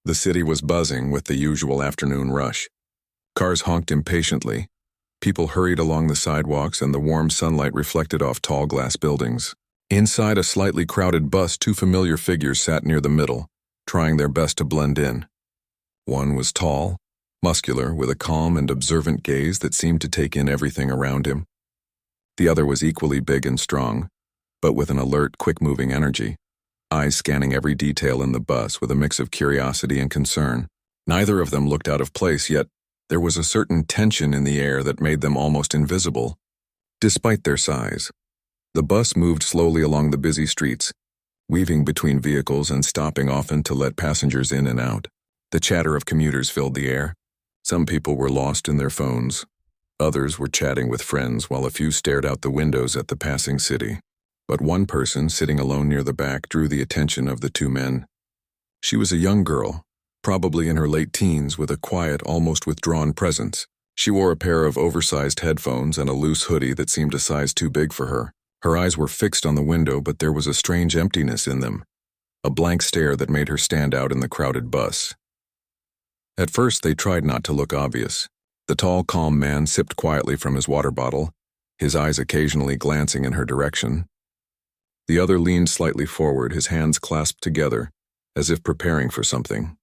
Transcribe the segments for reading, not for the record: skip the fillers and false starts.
The city was buzzing with the usual afternoon rush. Cars honked impatiently. People hurried along the sidewalks and the warm sunlight reflected off tall glass buildings. Inside a slightly crowded bus, two familiar figures sat near the middle, trying their best to blend in. One was tall, muscular, with a calm and observant gaze that seemed to take in everything around him. The other was equally big and strong, but with an alert, quick-moving energy, eyes scanning every detail in the bus with a mix of curiosity and concern. Neither of them looked out of place, yet there was a certain tension in the air that made them almost invisible. Despite their size, the bus moved slowly along the busy streets, weaving between vehicles and stopping often to let passengers in and out. The chatter of commuters filled the air. Some people were lost in their phones. Others were chatting with friends while a few stared out the windows at the passing city. But one person, sitting alone near the back, drew the attention of the two men. She was a young girl, probably in her late teens, with a quiet, almost withdrawn presence. She wore a pair of oversized headphones and a loose hoodie that seemed a size too big for her. Her eyes were fixed on the window, but there was a strange emptiness in them, a blank stare that made her stand out in the crowded bus. At first, they tried not to look obvious. The tall, calm man sipped quietly from his water bottle, his eyes occasionally glancing in her direction. The other leaned slightly forward, his hands clasped together, as if preparing for something.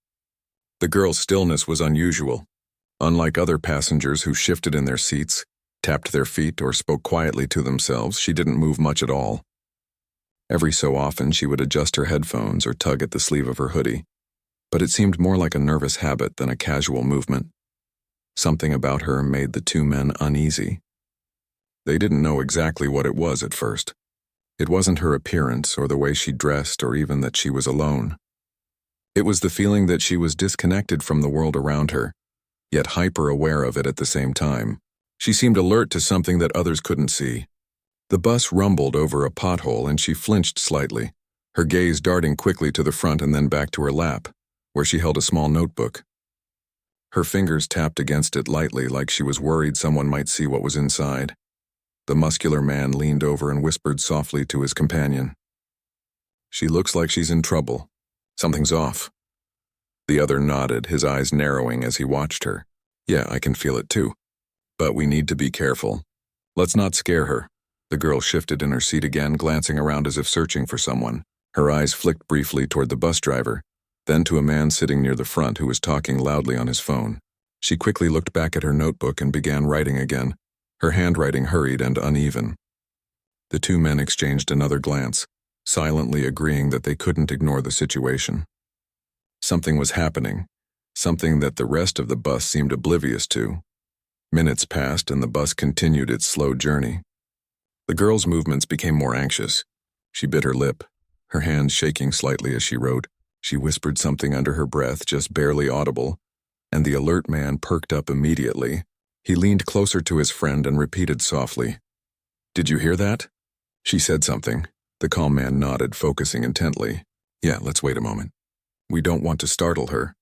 The girl's stillness was unusual. Unlike other passengers who shifted in their seats, tapped their feet, or spoke quietly to themselves, she didn't move much at all. Every so often, she would adjust her headphones or tug at the sleeve of her hoodie, but it seemed more like a nervous habit than a casual movement. Something about her made the two men uneasy. They didn't know exactly what it was at first. It wasn't her appearance or the way she dressed or even that she was alone. It was the feeling that she was disconnected from the world around her, yet hyper-aware of it at the same time. She seemed alert to something that others couldn't see. The bus rumbled over a pothole and she flinched slightly, her gaze darting quickly to the front and then back to her lap, where she held a small notebook. Her fingers tapped against it lightly, like she was worried someone might see what was inside. The muscular man leaned over and whispered softly to his companion. "She looks like she's in trouble. Something's off." The other nodded, his eyes narrowing as he watched her. "Yeah, I can feel it too. But we need to be careful. Let's not scare her." The girl shifted in her seat again, glancing around as if searching for someone. Her eyes flicked briefly toward the bus driver, then to a man sitting near the front who was talking loudly on his phone. She quickly looked back at her notebook and began writing again, her handwriting hurried and uneven. The two men exchanged another glance, silently agreeing that they couldn't ignore the situation. Something was happening, something that the rest of the bus seemed oblivious to. Minutes passed and the bus continued its slow journey. The girl's movements became more anxious. She bit her lip, her hands shaking slightly as she wrote. She whispered something under her breath, just barely audible, and the alert man perked up immediately. He leaned closer to his friend and repeated softly, "Did you hear that?" She said something. The calm man nodded, focusing intently. "Yeah, let's wait a moment. We don't want to startle her."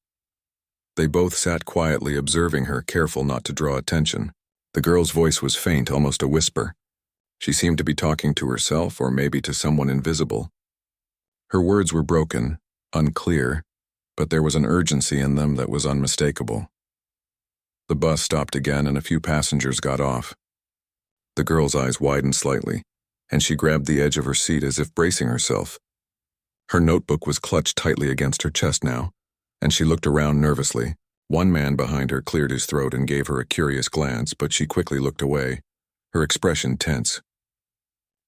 They both sat quietly, observing her, careful not to draw attention. The girl's voice was faint, almost a whisper. She seemed to be talking to herself or maybe to someone invisible. Her words were broken, unclear, but there was an urgency in them that was unmistakable. The bus stopped again and a few passengers got off. The girl's eyes widened slightly, and she grabbed the edge of her seat as if bracing herself. Her notebook was clutched tightly against her chest now, and she looked around nervously. One man behind her cleared his throat and gave her a curious glance, but she quickly looked away, her expression tense.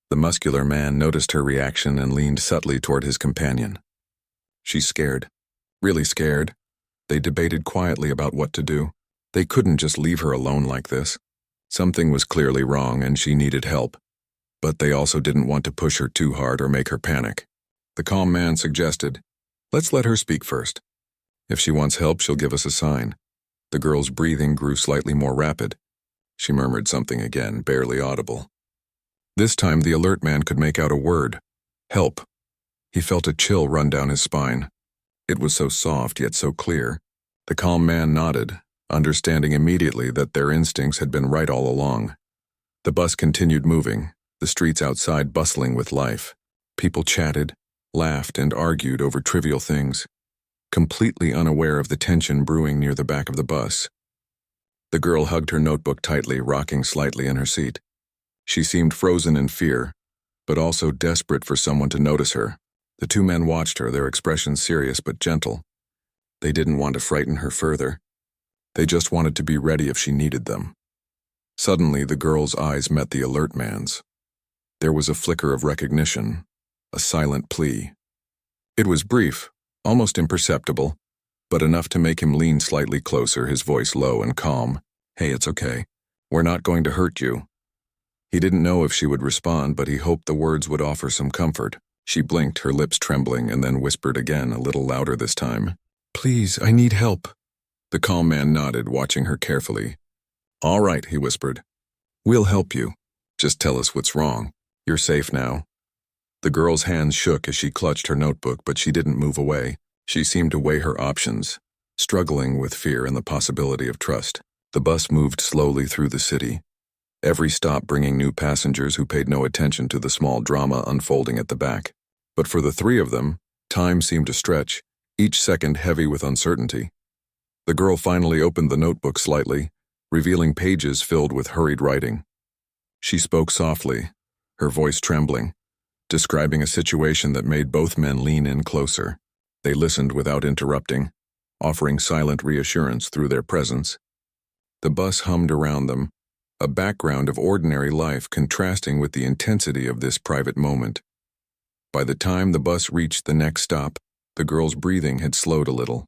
The muscular man noticed her reaction and leaned subtly toward his companion. "She's scared. Really scared." They debated quietly about what to do. They couldn't just leave her alone like this. Something was clearly wrong and she needed help. But they also didn't want to push her too hard or make her panic. The calm man suggested, "Let's let her speak first. If she wants help, she'll give us a sign." The girl's breathing grew slightly more rapid. She murmured something again, barely audible. This time the alert man could make out a word. "Help." He felt a chill run down his spine. It was so soft yet so clear. The calm man nodded, understanding immediately that their instincts had been right all along. The bus continued moving, the streets outside bustling with life. People chatted, laughed, and argued over trivial things. completely unaware of the tension brewing near the back of the bus. The girl hugged her notebook tightly, rocking slightly in her seat. She seemed frozen in fear, but also desperate for someone to notice her. The two men watched her, their expressions serious but gentle. They didn't want to frighten her further. They just wanted to be ready if she needed them. Suddenly, the girl's eyes met the alert man's. There was a flicker of recognition, a silent plea. It was brief, almost imperceptible, but enough to make him lean slightly closer, his voice low and calm. "Hey, it's okay. We're not going to hurt you." He didn't know if she would respond, but he hoped the words would offer some comfort. She blinked, her lips trembling, and then whispered again, a little louder this time. "Please, I need help." The calm man nodded, watching her carefully. "All right," he whispered. "We'll help you. Just tell us what's wrong. You're safe now." The girl's hands shook as she clutched her notebook, but she didn't move away. She seemed to weigh her options, struggling with fear and the possibility of trust. The bus moved slowly through the city, every stop bringing new passengers who paid no attention to the small drama unfolding at the back. But for the three of them, time seemed to stretch, each second heavy with uncertainty. The girl finally opened the notebook slightly, revealing pages filled with hurried writing. She spoke softly, her voice trembling, describing a situation that made both men lean in closer. They listened without interrupting, offering silent reassurance through their presence. The bus hummed around them, a background of ordinary life contrasting with the intensity of this private moment. By the time the bus reached the next stop, the girl's breathing had slowed a little.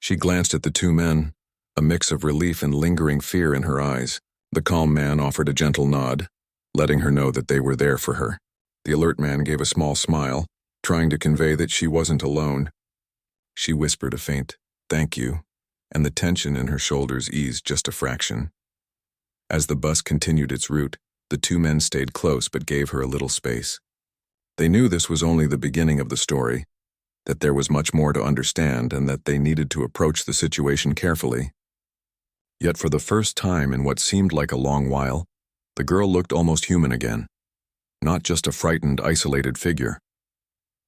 She glanced at the two men, a mix of relief and lingering fear in her eyes. The calm man offered a gentle nod, letting her know that they were there for her. The alert man gave a small smile, trying to convey that she wasn't alone. She whispered a faint, "Thank you," and the tension in her shoulders eased just a fraction. As the bus continued its route, the two men stayed close but gave her a little space. They knew this was only the beginning of the story, that there was much more to understand and that they needed to approach the situation carefully. Yet for the first time in what seemed like a long while, the girl looked almost human again, not just a frightened, isolated figure.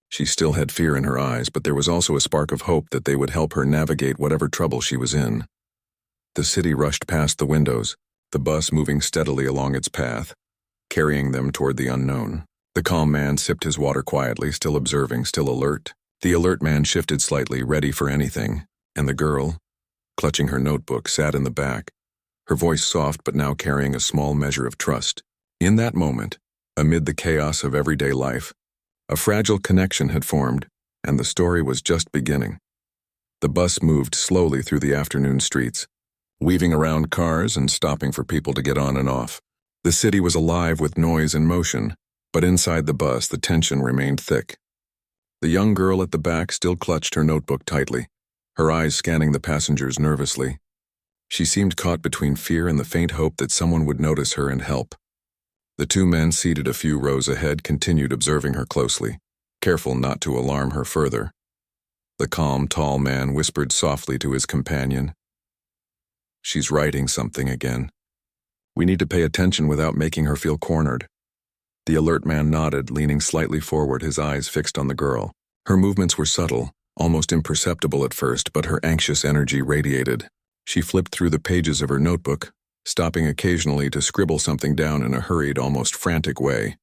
She still had fear in her eyes, but there was also a spark of hope that they would help her navigate whatever trouble she was in. The city rushed past the windows, the bus moving steadily along its path, carrying them toward the unknown. The calm man sipped his water quietly, still observing, still alert. The alert man shifted slightly, ready for anything, and the girl, clutching her notebook, sat in the back, her voice soft but now carrying a small measure of trust. In that moment, amid the chaos of everyday life, a fragile connection had formed, and the story was just beginning. The bus moved slowly through the afternoon streets, weaving around cars and stopping for people to get on and off. The city was alive with noise and motion, but inside the bus the tension remained thick. The young girl at the back still clutched her notebook tightly, her eyes scanning the passengers nervously. She seemed caught between fear and the faint hope that someone would notice her and help. The two men seated a few rows ahead continued observing her closely, careful not to alarm her further. The calm, tall man whispered softly to his companion, "She's writing something again. We need to pay attention without making her feel cornered." The alert man nodded, leaning slightly forward, his eyes fixed on the girl. Her movements were subtle, almost imperceptible at first, but her anxious energy radiated. She flipped through the pages of her notebook, stopping occasionally to scribble something down in a hurried, almost frantic way.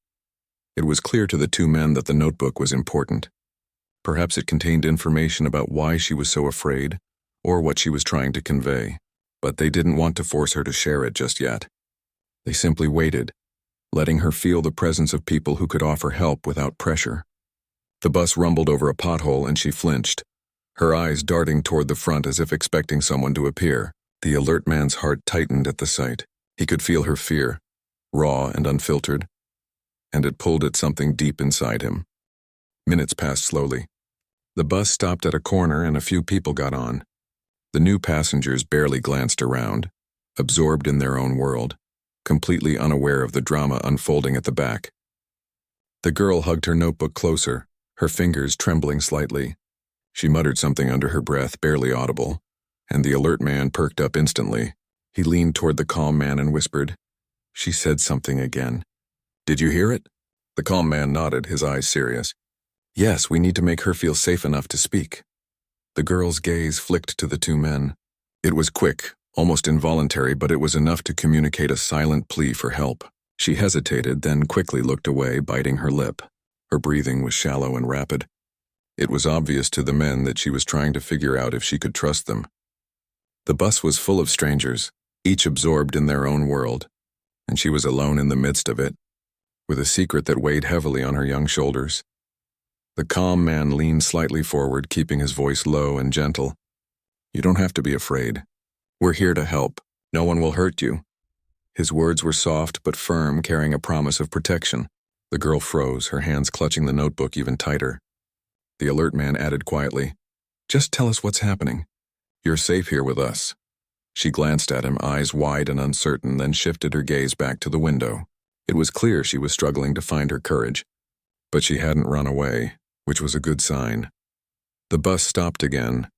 It was clear to the two men that the notebook was important. Perhaps it contained information about why she was so afraid, or what she was trying to convey, but they didn't want to force her to share it just yet. They simply waited, letting her feel the presence of people who could offer help without pressure. The bus rumbled over a pothole and she flinched, her eyes darting toward the front as if expecting someone to appear. The alert man's heart tightened at the sight. He could feel her fear, raw and unfiltered, and it pulled at something deep inside him. Minutes passed slowly. The bus stopped at a corner and a few people got on. The new passengers barely glanced around, absorbed in their own world, completely unaware of the drama unfolding at the back. The girl hugged her notebook closer, her fingers trembling slightly. She muttered something under her breath, barely audible, and the alert man perked up instantly. He leaned toward the calm man and whispered, "She said something again. Did you hear it?" The calm man nodded, his eyes serious. "Yes, we need to make her feel safe enough to speak." The girl's gaze flicked to the two men. It was quick, almost involuntary, but it was enough to communicate a silent plea for help. She hesitated, then quickly looked away, biting her lip. Her breathing was shallow and rapid. It was obvious to the men that she was trying to figure out if she could trust them. The bus was full of strangers, each absorbed in their own world, and she was alone in the midst of it, with a secret that weighed heavily on her young shoulders. The calm man leaned slightly forward, keeping his voice low and gentle. "You don't have to be afraid. We're here to help. No one will hurt you." His words were soft but firm, carrying a promise of protection. The girl froze, her hands clutching the notebook even tighter. The alert man added quietly, "Just tell us what's happening. You're safe here with us." She glanced at him, eyes wide and uncertain, then shifted her gaze back to the window. It was clear she was struggling to find her courage, but she hadn't run away, which was a good sign. The bus stopped again,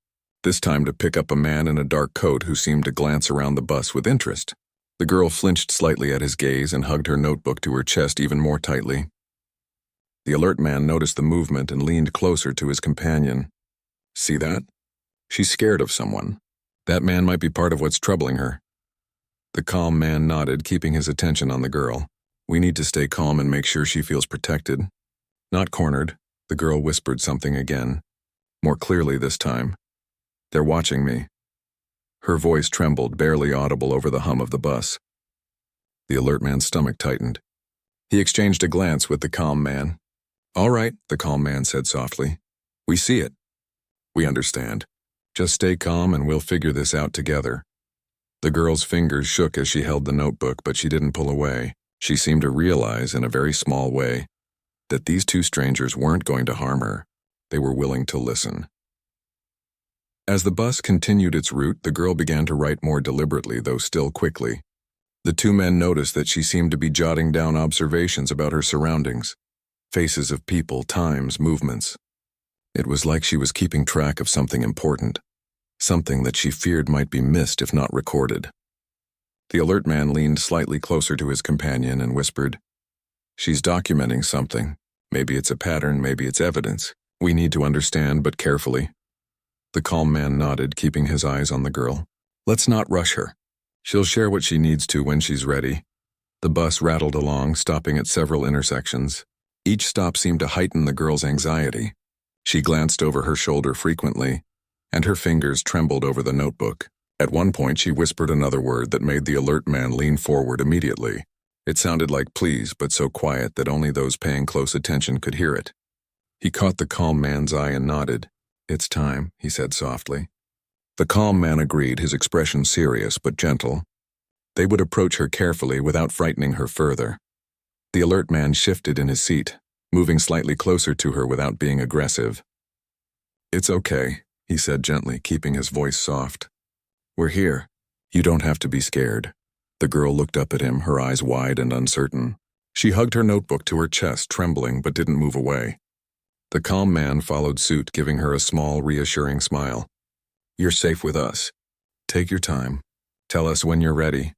this time to pick up a man in a dark coat who seemed to glance around the bus with interest. The girl flinched slightly at his gaze and hugged her notebook to her chest even more tightly. The alert man noticed the movement and leaned closer to his companion. "See that? She's scared of someone. That man might be part of what's troubling her." The calm man nodded, keeping his attention on the girl. "We need to stay calm and make sure she feels protected. Not cornered." The girl whispered something again, more clearly this time. "They're watching me." Her voice trembled, barely audible over the hum of the bus. The alert man's stomach tightened. He exchanged a glance with the calm man. "All right," the calm man said softly. "We see it. We understand. Just stay calm and we'll figure this out together." The girl's fingers shook as she held the notebook, but she didn't pull away. She seemed to realize, in a very small way, that these two strangers weren't going to harm her. They were willing to listen. As the bus continued its route, the girl began to write more deliberately, though still quickly. The two men noticed that she seemed to be jotting down observations about her surroundings, faces of people, times, movements. It was like she was keeping track of something important, something that she feared might be missed if not recorded. The alert man leaned slightly closer to his companion and whispered, "She's documenting something. Maybe it's a pattern, maybe it's evidence. We need to understand, but carefully." The calm man nodded, keeping his eyes on the girl. "Let's not rush her. She'll share what she needs to when she's ready." The bus rattled along, stopping at several intersections. Each stop seemed to heighten the girl's anxiety. She glanced over her shoulder frequently, and her fingers trembled over the notebook. At one point, she whispered another word that made the alert man lean forward immediately. It sounded like please, but so quiet that only those paying close attention could hear it. He caught the calm man's eye and nodded. "It's time," he said softly. The calm man agreed, his expression serious but gentle. They would approach her carefully without frightening her further. The alert man shifted in his seat, moving slightly closer to her without being aggressive. "It's okay," he said gently, keeping his voice soft. "We're here. You don't have to be scared." The girl looked up at him, her eyes wide and uncertain. She hugged her notebook to her chest, trembling, but didn't move away. The calm man followed suit, giving her a small, reassuring smile. "You're safe with us. Take your time. Tell us when you're ready."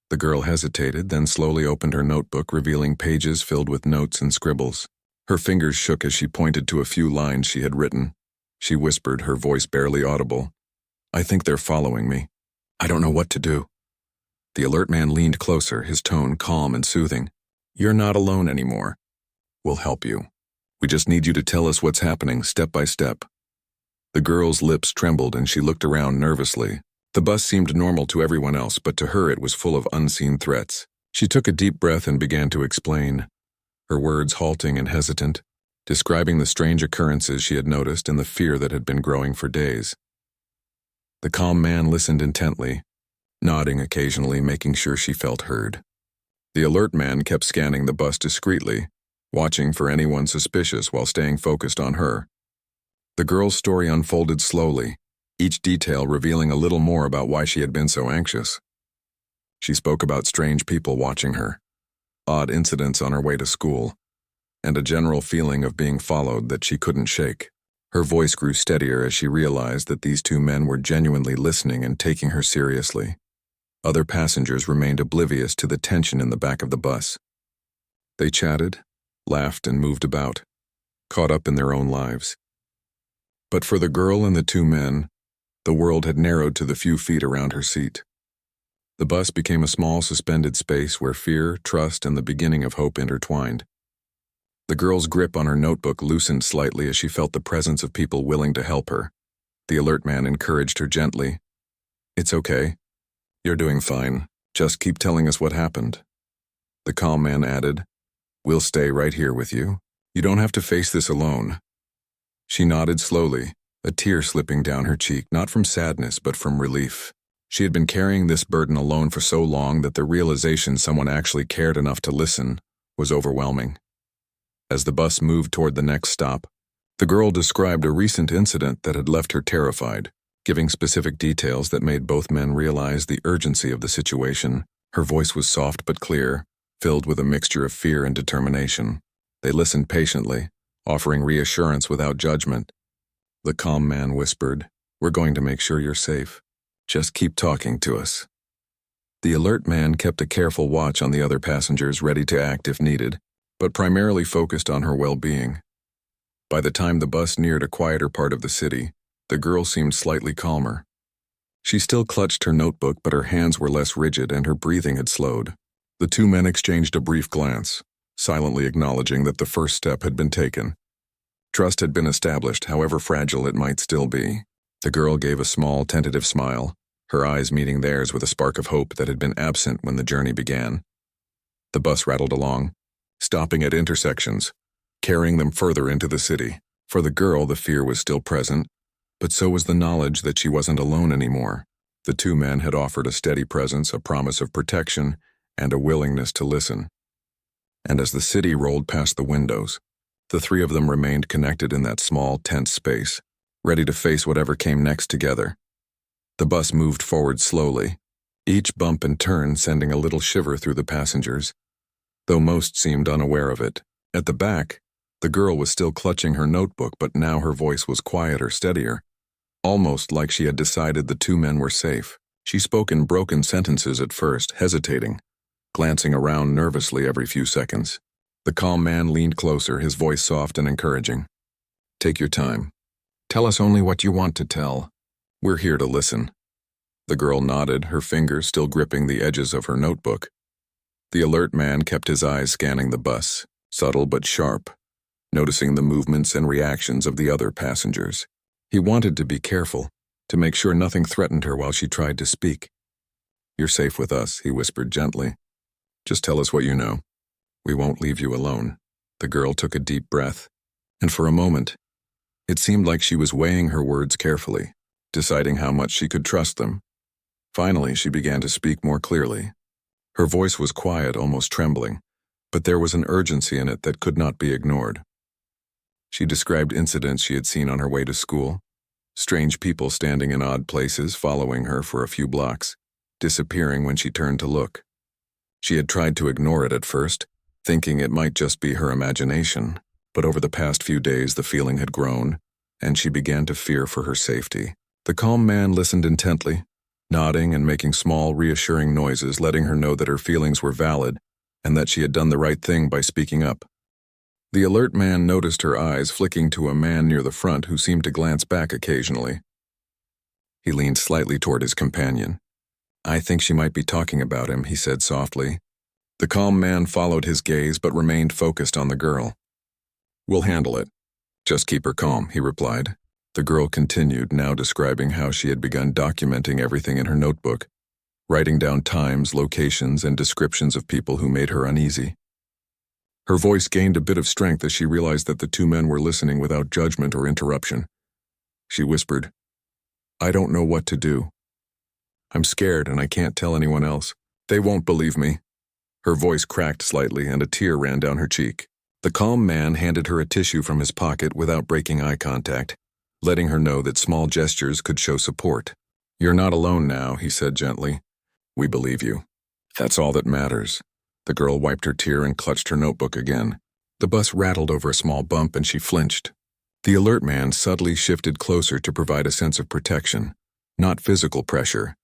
The girl hesitated, then slowly opened her notebook, revealing pages filled with notes and scribbles. Her fingers shook as she pointed to a few lines she had written. She whispered, her voice barely audible, "I think they're following me. I don't know what to do." The alert man leaned closer, his tone calm and soothing. "You're not alone anymore. We'll help you. We just need you to tell us what's happening, step by step." The girl's lips trembled and she looked around nervously. The bus seemed normal to everyone else, but to her it was full of unseen threats. She took a deep breath and began to explain, her words halting and hesitant, describing the strange occurrences she had noticed and the fear that had been growing for days. The calm man listened intently, nodding occasionally, making sure she felt heard. The alert man kept scanning the bus discreetly, watching for anyone suspicious while staying focused on her. The girl's story unfolded slowly, each detail revealing a little more about why she had been so anxious. She spoke about strange people watching her, odd incidents on her way to school, and a general feeling of being followed that she couldn't shake. Her voice grew steadier as she realized that these two men were genuinely listening and taking her seriously. Other passengers remained oblivious to the tension in the back of the bus. They chatted, laughed, and moved about, caught up in their own lives. But for the girl and the two men, the world had narrowed to the few feet around her seat. The bus became a small suspended space where fear, trust, and the beginning of hope intertwined. The girl's grip on her notebook loosened slightly as she felt the presence of people willing to help her. The alert man encouraged her gently. "It's okay. You're doing fine. Just keep telling us what happened." The calm man added, "We'll stay right here with you. You don't have to face this alone." She nodded slowly, a tear slipping down her cheek, not from sadness but from relief. She had been carrying this burden alone for so long that the realization someone actually cared enough to listen was overwhelming. As the bus moved toward the next stop, the girl described a recent incident that had left her terrified, giving specific details that made both men realize the urgency of the situation. Her voice was soft but clear, filled with a mixture of fear and determination. They listened patiently, offering reassurance without judgment. The calm man whispered, "We're going to make sure you're safe. Just keep talking to us." The alert man kept a careful watch on the other passengers, ready to act if needed, but primarily focused on her well-being. By the time the bus neared a quieter part of the city, the girl seemed slightly calmer. She still clutched her notebook, but her hands were less rigid and her breathing had slowed. The two men exchanged a brief glance, silently acknowledging that the first step had been taken. Trust had been established, however fragile it might still be. The girl gave a small, tentative smile, her eyes meeting theirs with a spark of hope that had been absent when the journey began. The bus rattled along, stopping at intersections, carrying them further into the city. For the girl, the fear was still present, but so was the knowledge that she wasn't alone anymore. The two men had offered a steady presence, a promise of protection, and a willingness to listen. And as the city rolled past the windows, the three of them remained connected in that small, tense space, ready to face whatever came next together. The bus moved forward slowly, each bump and turn sending a little shiver through the passengers, though most seemed unaware of it. At the back, the girl was still clutching her notebook, but now her voice was quieter, steadier, almost like she had decided the two men were safe. She spoke in broken sentences at first, hesitating, glancing around nervously every few seconds. The calm man leaned closer, his voice soft and encouraging. "Take your time. Tell us only what you want to tell. We're here to listen." The girl nodded, her fingers still gripping the edges of her notebook. The alert man kept his eyes scanning the bus, subtle but sharp, noticing the movements and reactions of the other passengers. He wanted to be careful, to make sure nothing threatened her while she tried to speak. "You're safe with us," he whispered gently. "Just tell us what you know. We won't leave you alone." The girl took a deep breath, and for a moment, it seemed like she was weighing her words carefully, deciding how much she could trust them. Finally, she began to speak more clearly. Her voice was quiet, almost trembling, but there was an urgency in it that could not be ignored. She described incidents she had seen on her way to school, strange people standing in odd places, following her for a few blocks, disappearing when she turned to look. She had tried to ignore it at first, thinking it might just be her imagination, but over the past few days the feeling had grown, and she began to fear for her safety. The calm man listened intently, nodding and making small, reassuring noises, letting her know that her feelings were valid and that she had done the right thing by speaking up. The alert man noticed her eyes flicking to a man near the front who seemed to glance back occasionally. He leaned slightly toward his companion. "I think she might be talking about him," he said softly. The calm man followed his gaze but remained focused on the girl. "We'll handle it. Just keep her calm," he replied. The girl continued, now describing how she had begun documenting everything in her notebook, writing down times, locations, and descriptions of people who made her uneasy. Her voice gained a bit of strength as she realized that the two men were listening without judgment or interruption. She whispered, "I don't know what to do. I'm scared and I can't tell anyone else. They won't believe me." Her voice cracked slightly and a tear ran down her cheek. The calm man handed her a tissue from his pocket without breaking eye contact, letting her know that small gestures could show support. "You're not alone now," he said gently. "We believe you. That's all that matters." The girl wiped her tear and clutched her notebook again. The bus rattled over a small bump and she flinched. The alert man subtly shifted closer to provide a sense of protection, not physical pressure,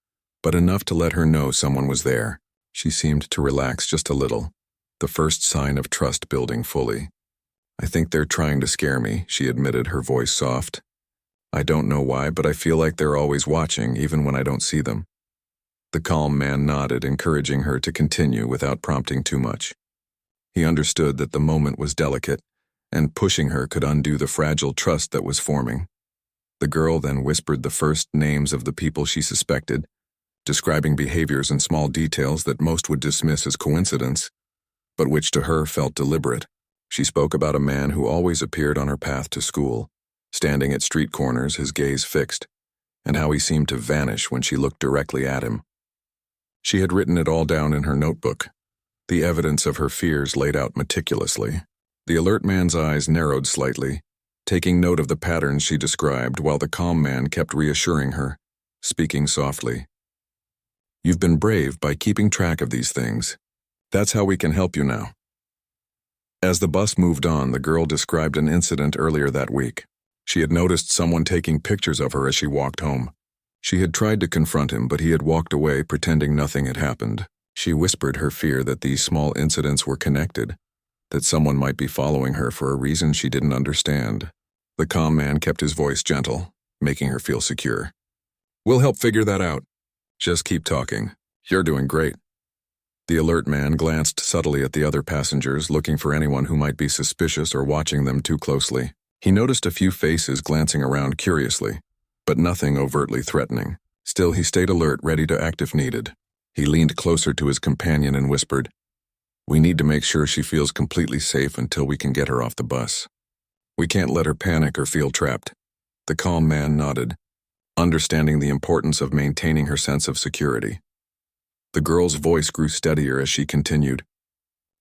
but enough to let her know someone was there. She seemed to relax just a little, the first sign of trust building fully. "I think they're trying to scare me," she admitted, her voice soft. I don't know why, but I feel like they're always watching, even when I don't see them. The calm man nodded, encouraging her to continue without prompting too much. He understood that the moment was delicate, and pushing her could undo the fragile trust that was forming. The girl then whispered the first names of the people she suspected, describing behaviors and small details that most would dismiss as coincidence, but which to her felt deliberate. She spoke about a man who always appeared on her path to school, standing at street corners, his gaze fixed, and how he seemed to vanish when she looked directly at him. She had written it all down in her notebook, the evidence of her fears laid out meticulously. The alert man's eyes narrowed slightly, taking note of the patterns she described, while the calm man kept reassuring her, speaking softly. You've been brave by keeping track of these things. That's how we can help you now. As the bus moved on, the girl described an incident earlier that week. She had noticed someone taking pictures of her as she walked home. She had tried to confront him, but he had walked away, pretending nothing had happened. She whispered her fear that these small incidents were connected, that someone might be following her for a reason she didn't understand. The calm man kept his voice gentle, making her feel secure. We'll help figure that out. Just keep talking. You're doing great. The alert man glanced subtly at the other passengers, looking for anyone who might be suspicious or watching them too closely. He noticed a few faces glancing around curiously, but nothing overtly threatening. Still, he stayed alert, ready to act if needed. He leaned closer to his companion and whispered, We need to make sure she feels completely safe until we can get her off the bus. We can't let her panic or feel trapped. The calm man nodded, understanding the importance of maintaining her sense of security. The girl's voice grew steadier as she continued,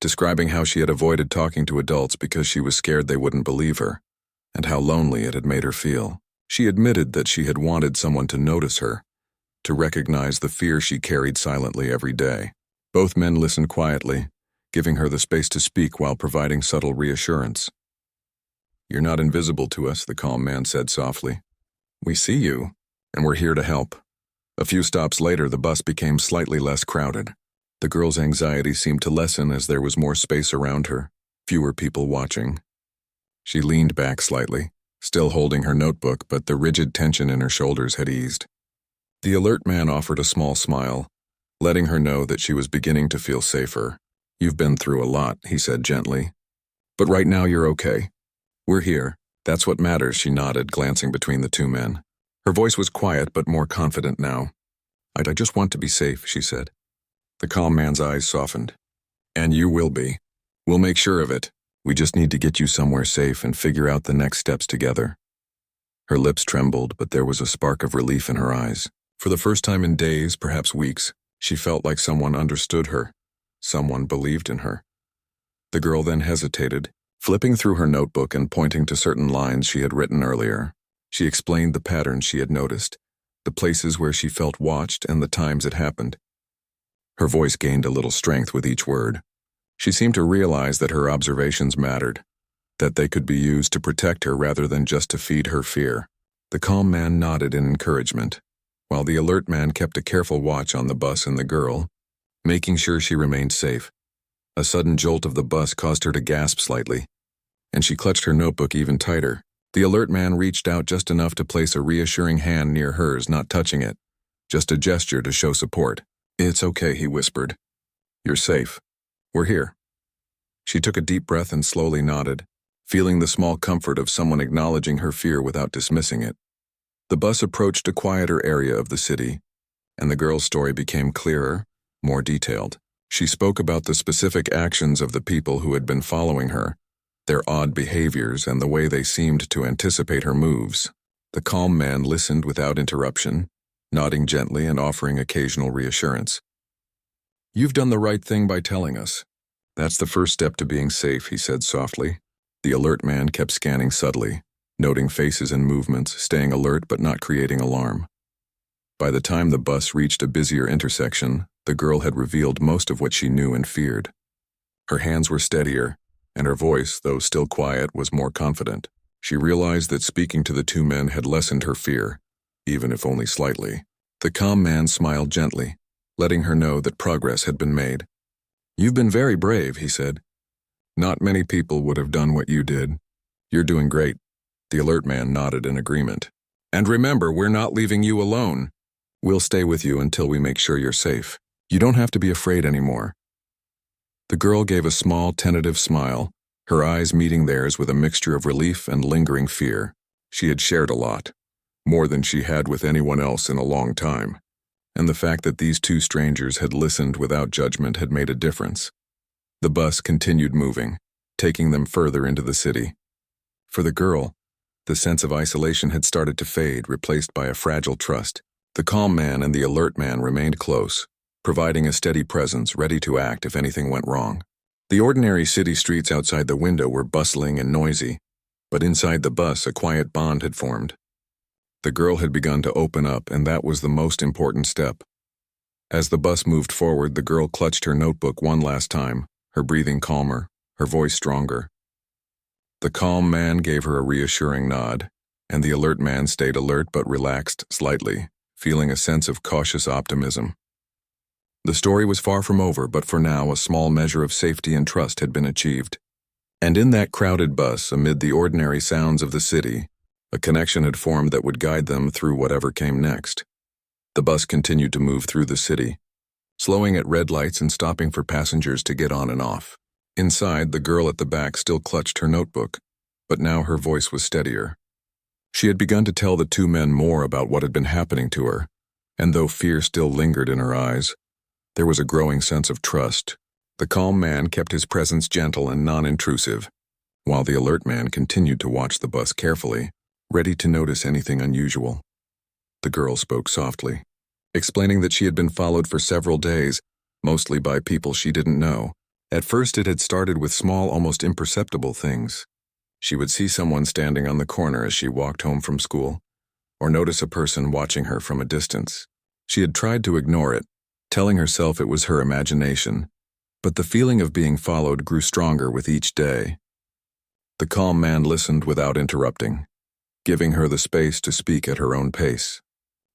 describing how she had avoided talking to adults because she was scared they wouldn't believe her, and how lonely it had made her feel. She admitted that she had wanted someone to notice her, to recognize the fear she carried silently every day. Both men listened quietly, giving her the space to speak while providing subtle reassurance. You're not invisible to us, the calm man said softly. We see you, and we're here to help. A few stops later, the bus became slightly less crowded. The girl's anxiety seemed to lessen as there was more space around her, fewer people watching. She leaned back slightly, still holding her notebook, but the rigid tension in her shoulders had eased. The alert man offered a small smile, letting her know that she was beginning to feel safer. You've been through a lot, he said gently. But right now you're okay. We're here. That's what matters, she nodded, glancing between the two men. Her voice was quiet but more confident now. I just want to be safe, she said. The calm man's eyes softened. And you will be. We'll make sure of it. We just need to get you somewhere safe and figure out the next steps together. Her lips trembled, but there was a spark of relief in her eyes. For the first time in days, perhaps weeks, she felt like someone understood her. Someone believed in her. The girl then hesitated, flipping through her notebook and pointing to certain lines she had written earlier. She explained the patterns she had noticed, the places where she felt watched and the times it happened. Her voice gained a little strength with each word. She seemed to realize that her observations mattered, that they could be used to protect her rather than just to feed her fear. The calm man nodded in encouragement, while the alert man kept a careful watch on the bus and the girl, making sure she remained safe. A sudden jolt of the bus caused her to gasp slightly, and she clutched her notebook even tighter. The alert man reached out just enough to place a reassuring hand near hers, not touching it, just a gesture to show support. It's okay, he whispered. You're safe. We're here. She took a deep breath and slowly nodded, feeling the small comfort of someone acknowledging her fear without dismissing it. The bus approached a quieter area of the city, and the girl's story became clearer, more detailed. She spoke about the specific actions of the people who had been following her, their odd behaviors and the way they seemed to anticipate her moves. The calm man listened without interruption, nodding gently and offering occasional reassurance. You've done the right thing by telling us. That's the first step to being safe, he said softly. The alert man kept scanning subtly, noting faces and movements, staying alert but not creating alarm. By the time the bus reached a busier intersection, the girl had revealed most of what she knew and feared. Her hands were steadier, and her voice, though still quiet, was more confident. She realized that speaking to the two men had lessened her fear, even if only slightly. The calm man smiled gently, letting her know that progress had been made. You've been very brave, he said. Not many people would have done what you did. You're doing great. The alert man nodded in agreement. And remember, we're not leaving you alone. We'll stay with you until we make sure you're safe. You don't have to be afraid anymore." The girl gave a small, tentative smile, her eyes meeting theirs with a mixture of relief and lingering fear. She had shared a lot, more than she had with anyone else in a long time, and the fact that these two strangers had listened without judgment had made a difference. The bus continued moving, taking them further into the city. For the girl, the sense of isolation had started to fade, replaced by a fragile trust. The calm man and the alert man remained close, providing a steady presence ready to act if anything went wrong. The ordinary city streets outside the window were bustling and noisy, but inside the bus a quiet bond had formed. The girl had begun to open up, and that was the most important step. As the bus moved forward, the girl clutched her notebook one last time, her breathing calmer, her voice stronger. The calm man gave her a reassuring nod, and the alert man stayed alert but relaxed slightly, feeling a sense of cautious optimism. The story was far from over, but for now a small measure of safety and trust had been achieved. And in that crowded bus, amid the ordinary sounds of the city, a connection had formed that would guide them through whatever came next. The bus continued to move through the city, slowing at red lights and stopping for passengers to get on and off. Inside, the girl at the back still clutched her notebook, but now her voice was steadier. She had begun to tell the two men more about what had been happening to her, and though fear still lingered in her eyes, there was a growing sense of trust. The calm man kept his presence gentle and non-intrusive, while the alert man continued to watch the bus carefully, ready to notice anything unusual. The girl spoke softly, explaining that she had been followed for several days, mostly by people she didn't know. At first it had started with small, almost imperceptible things. She would see someone standing on the corner as she walked home from school, or notice a person watching her from a distance. She had tried to ignore it, telling herself it was her imagination, but the feeling of being followed grew stronger with each day. The calm man listened without interrupting, giving her the space to speak at her own pace.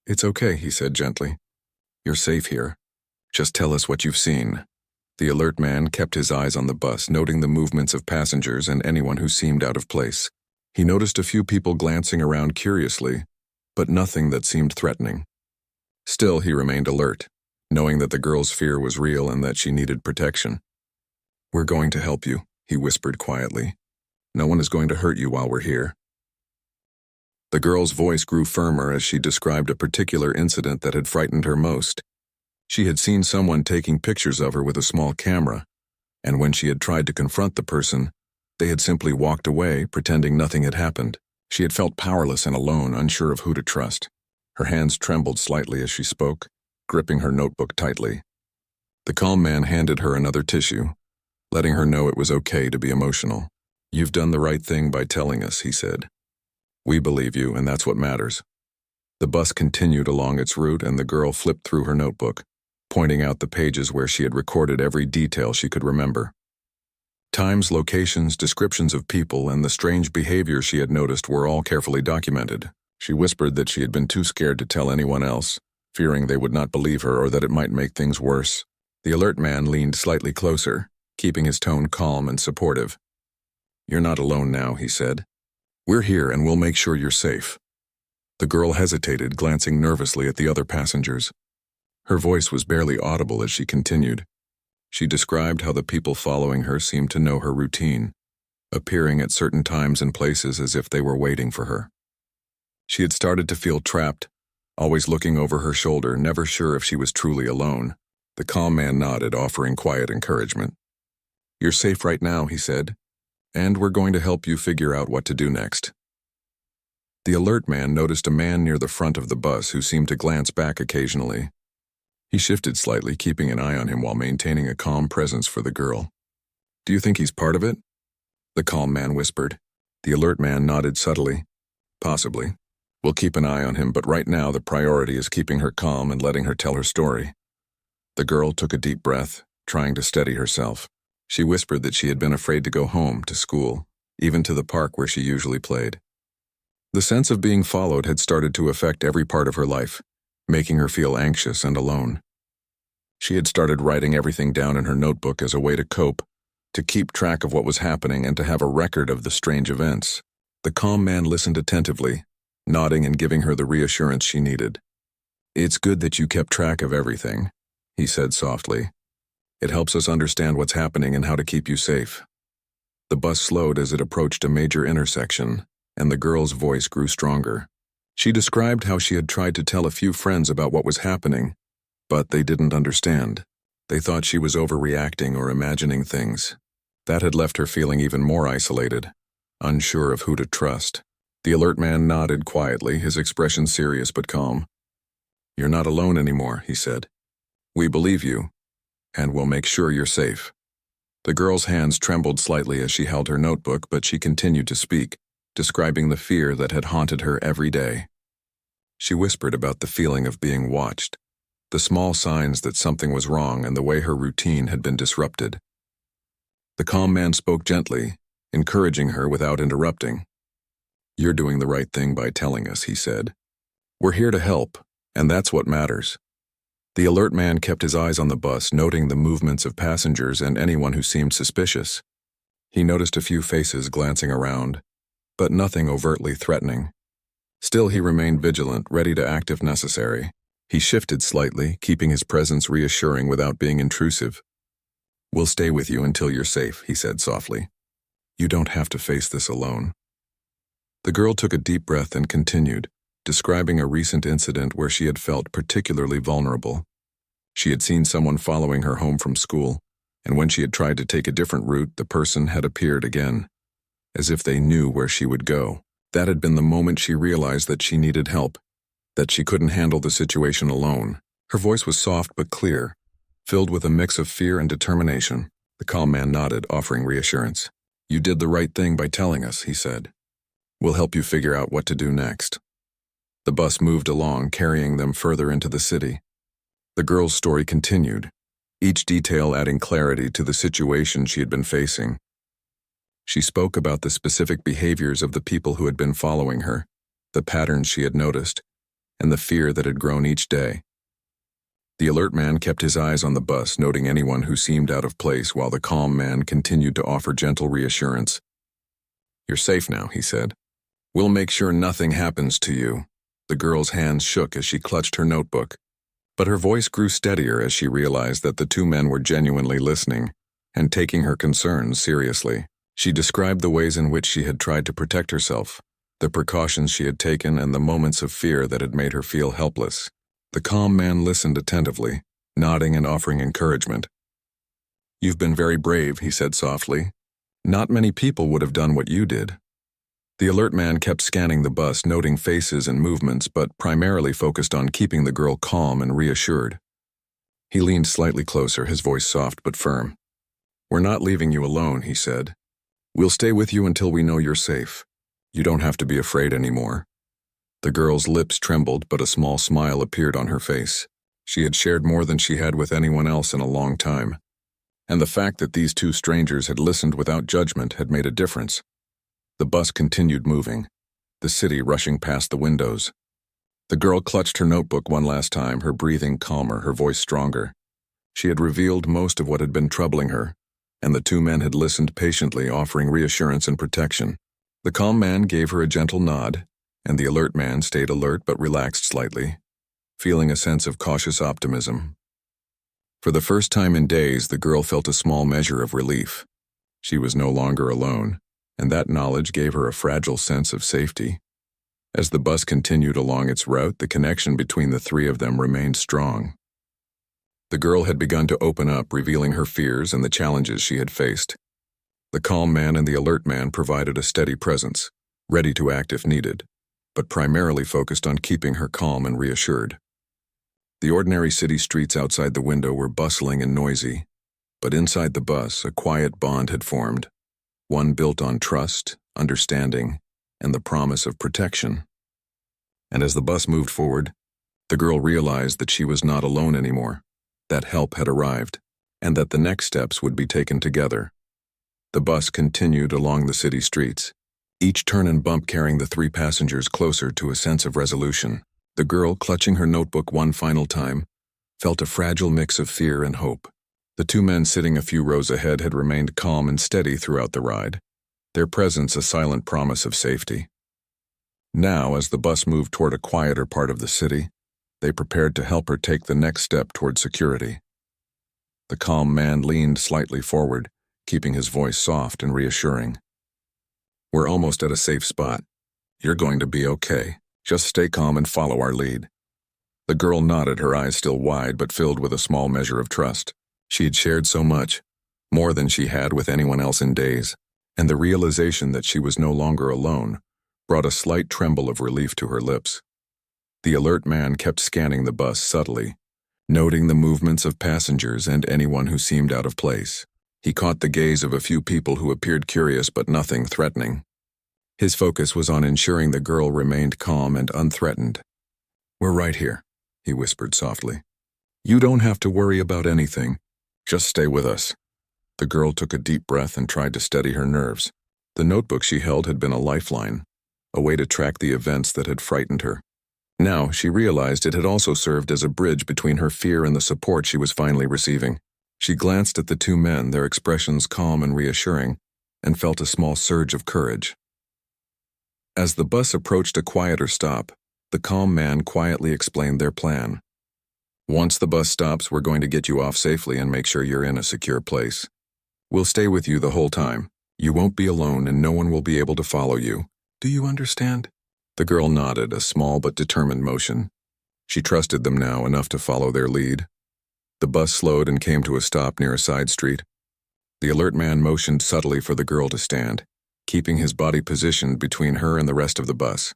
"It's okay," he said gently. "You're safe here. Just tell us what you've seen." The alert man kept his eyes on the bus, noting the movements of passengers and anyone who seemed out of place. He noticed a few people glancing around curiously, but nothing that seemed threatening. Still, he remained alert, knowing that the girl's fear was real and that she needed protection. "We're going to help you," he whispered quietly. "No one is going to hurt you while we're here." The girl's voice grew firmer as she described a particular incident that had frightened her most. She had seen someone taking pictures of her with a small camera, and when she had tried to confront the person, they had simply walked away, pretending nothing had happened. She had felt powerless and alone, unsure of who to trust. Her hands trembled slightly as she spoke, gripping her notebook tightly. The calm man handed her another tissue, letting her know it was okay to be emotional. "You've done the right thing by telling us," he said. "We believe you, and that's what matters." The bus continued along its route, and the girl flipped through her notebook, pointing out the pages where she had recorded every detail she could remember. Times, locations, descriptions of people, and the strange behavior she had noticed were all carefully documented. She whispered that she had been too scared to tell anyone else, fearing they would not believe her or that it might make things worse. The alert man leaned slightly closer, keeping his tone calm and supportive. "You're not alone now," he said. "We're here and we'll make sure you're safe." The girl hesitated, glancing nervously at the other passengers. Her voice was barely audible as she continued. She described how the people following her seemed to know her routine, appearing at certain times and places as if they were waiting for her. She had started to feel trapped, always looking over her shoulder, never sure if she was truly alone. The calm man nodded, offering quiet encouragement. "You're safe right now," he said, "and we're going to help you figure out what to do next." The alert man noticed a man near the front of the bus who seemed to glance back occasionally. He shifted slightly, keeping an eye on him while maintaining a calm presence for the girl. "Do you think he's part of it?" the calm man whispered. The alert man nodded subtly. "Possibly. We'll keep an eye on him, but right now the priority is keeping her calm and letting her tell her story." The girl took a deep breath, trying to steady herself. She whispered that she had been afraid to go home, to school, even to the park where she usually played. The sense of being followed had started to affect every part of her life, making her feel anxious and alone. She had started writing everything down in her notebook as a way to cope, to keep track of what was happening and to have a record of the strange events. The calm man listened attentively, nodding and giving her the reassurance she needed. "It's good that you kept track of everything," he said softly. "It helps us understand what's happening and how to keep you safe." The bus slowed as it approached a major intersection, and the girl's voice grew stronger. She described how she had tried to tell a few friends about what was happening, but they didn't understand. They thought she was overreacting or imagining things. That had left her feeling even more isolated, unsure of who to trust. The alert man nodded quietly, his expression serious but calm. "You're not alone anymore," he said. "We believe you, and we'll make sure you're safe." The girl's hands trembled slightly as she held her notebook, but she continued to speak, describing the fear that had haunted her every day. She whispered about the feeling of being watched, the small signs that something was wrong, and the way her routine had been disrupted. The calm man spoke gently, encouraging her without interrupting. "You're doing the right thing by telling us," he said. "We're here to help, and that's what matters." The alert man kept his eyes on the bus, noting the movements of passengers and anyone who seemed suspicious. He noticed a few faces glancing around, but nothing overtly threatening. Still, he remained vigilant, ready to act if necessary. He shifted slightly, keeping his presence reassuring without being intrusive. "We'll stay with you until you're safe," he said softly. "You don't have to face this alone." The girl took a deep breath and continued, describing a recent incident where she had felt particularly vulnerable. She had seen someone following her home from school, and when she had tried to take a different route, the person had appeared again, as if they knew where she would go. That had been the moment she realized that she needed help, that she couldn't handle the situation alone. Her voice was soft but clear, filled with a mix of fear and determination. The calm man nodded, offering reassurance. "You did the right thing by telling us," he said. "We'll help you figure out what to do next." The bus moved along, carrying them further into the city. The girl's story continued, each detail adding clarity to the situation she had been facing. She spoke about the specific behaviors of the people who had been following her, the patterns she had noticed, and the fear that had grown each day. The alert man kept his eyes on the bus, noting anyone who seemed out of place, while the calm man continued to offer gentle reassurance. "You're safe now," he said. "We'll make sure nothing happens to you." The girl's hands shook as she clutched her notebook, but her voice grew steadier as she realized that the two men were genuinely listening and taking her concerns seriously. She described the ways in which she had tried to protect herself, the precautions she had taken, and the moments of fear that had made her feel helpless. The calm man listened attentively, nodding and offering encouragement. "You've been very brave," he said softly. "Not many people would have done what you did." The alert man kept scanning the bus, noting faces and movements, but primarily focused on keeping the girl calm and reassured. He leaned slightly closer, his voice soft but firm. "We're not leaving you alone," he said. "We'll stay with you until we know you're safe. You don't have to be afraid anymore." The girl's lips trembled, but a small smile appeared on her face. She had shared more than she had with anyone else in a long time, and the fact that these two strangers had listened without judgment had made a difference. The bus continued moving, the city rushing past the windows. The girl clutched her notebook one last time, her breathing calmer, her voice stronger. She had revealed most of what had been troubling her, and the two men had listened patiently, offering reassurance and protection. The calm man gave her a gentle nod, and the alert man stayed alert but relaxed slightly, feeling a sense of cautious optimism. For the first time in days, the girl felt a small measure of relief. She was no longer alone, and that knowledge gave her a fragile sense of safety. As the bus continued along its route, the connection between the three of them remained strong. The girl had begun to open up, revealing her fears and the challenges she had faced. The calm man and the alert man provided a steady presence, ready to act if needed, but primarily focused on keeping her calm and reassured. The ordinary city streets outside the window were bustling and noisy, but inside the bus, a quiet bond had formed, one built on trust, understanding, and the promise of protection. And as the bus moved forward, the girl realized that she was not alone anymore, that help had arrived, and that the next steps would be taken together. The bus continued along the city streets, each turn and bump carrying the three passengers closer to a sense of resolution. The girl, clutching her notebook one final time, felt a fragile mix of fear and hope. The two men sitting a few rows ahead had remained calm and steady throughout the ride, their presence a silent promise of safety. Now, as the bus moved toward a quieter part of the city, they prepared to help her take the next step toward security. The calm man leaned slightly forward, keeping his voice soft and reassuring. "We're almost at a safe spot. You're going to be okay. Just stay calm and follow our lead." The girl nodded, her eyes still wide but filled with a small measure of trust. She had shared so much, more than she had with anyone else in days, and the realization that she was no longer alone brought a slight tremble of relief to her lips. The alert man kept scanning the bus subtly, noting the movements of passengers and anyone who seemed out of place. He caught the gaze of a few people who appeared curious but nothing threatening. His focus was on ensuring the girl remained calm and unthreatened. "We're right here," he whispered softly. "You don't have to worry about anything. Just stay with us." The girl took a deep breath and tried to steady her nerves. The notebook she held had been a lifeline, a way to track the events that had frightened her. Now she realized it had also served as a bridge between her fear and the support she was finally receiving. She glanced at the two men, their expressions calm and reassuring, and felt a small surge of courage. As the bus approached a quieter stop, the calm man quietly explained their plan. "Once the bus stops, we're going to get you off safely and make sure you're in a secure place. We'll stay with you the whole time. You won't be alone and no one will be able to follow you. Do you understand?" The girl nodded, a small but determined motion. She trusted them now enough to follow their lead. The bus slowed and came to a stop near a side street. The alert man motioned subtly for the girl to stand, keeping his body positioned between her and the rest of the bus.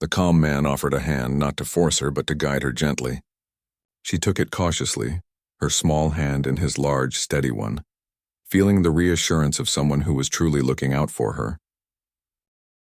The calm man offered a hand, not to force her but to guide her gently. She took it cautiously, her small hand in his large, steady one, feeling the reassurance of someone who was truly looking out for her.